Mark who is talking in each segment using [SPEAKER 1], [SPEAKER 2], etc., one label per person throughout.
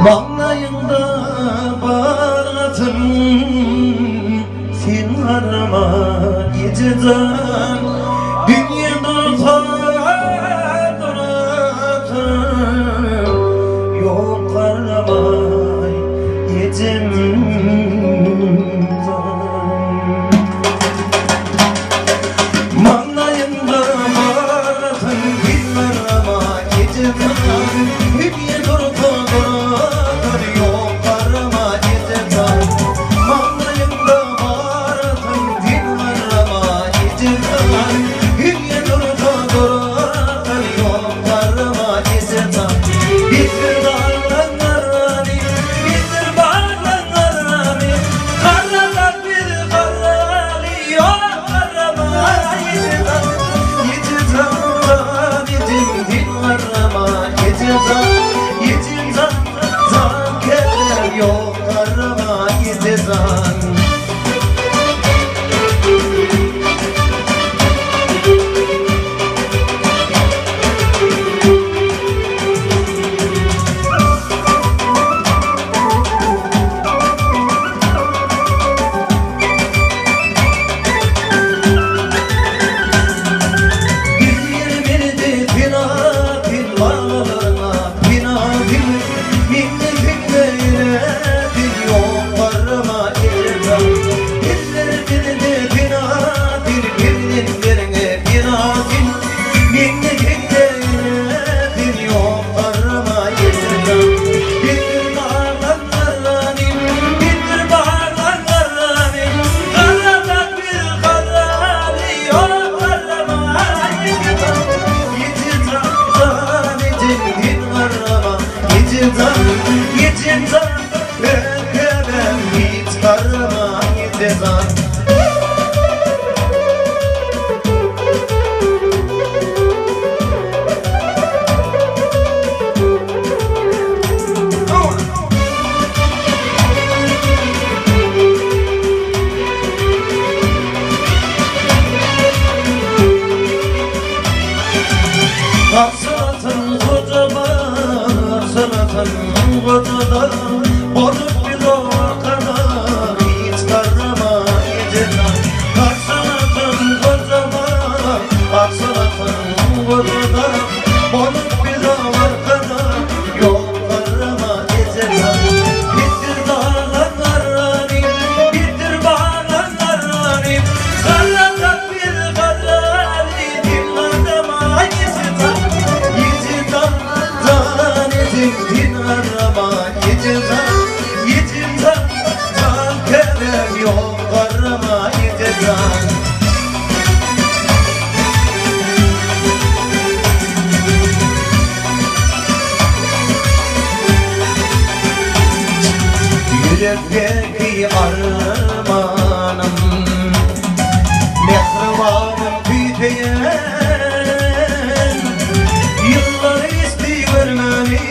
[SPEAKER 1] Bağlayında baratım sen arama geceden dünyada duratım yok aramay gecemden Bağlayında baratım sen arama geceden dünyada Aksanatın kocaman, aksanatın kocaman Bozup bir orkana hiç karnıma geceden Aksanatın kocaman, aksanatın kocaman Bozup bir orkana yok karnıma geceden Bitir dağlanlarım, bitir bağlanlarım Karnatak bir karnali dinlarıma geceden Din arama geceden Yecimden can kerem yok arama geceden Yürekteki armanım Mehribanım büyüteyen Yılları istiyor beni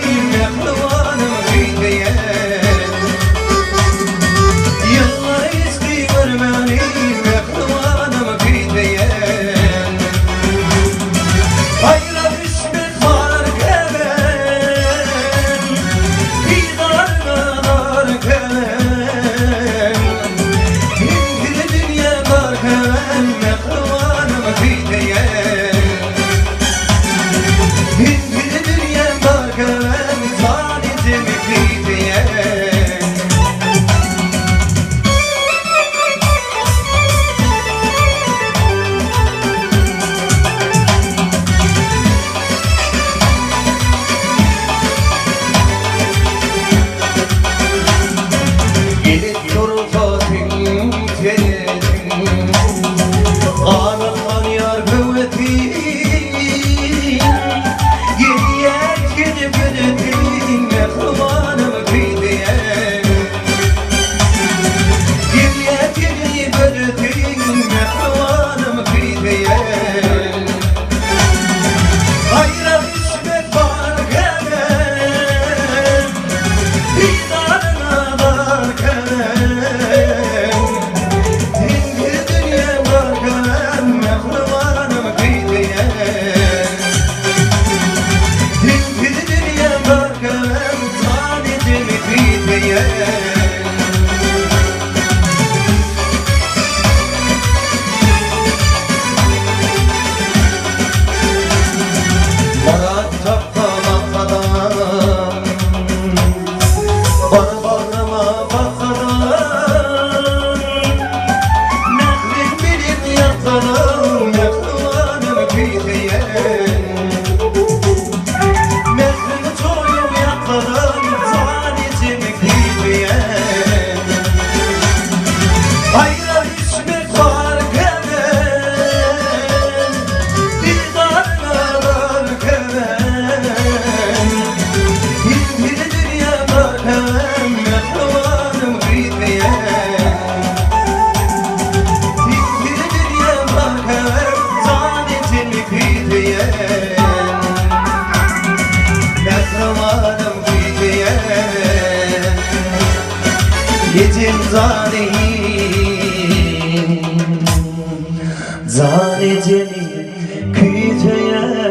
[SPEAKER 1] Yetim zalim Zaneceni küçeye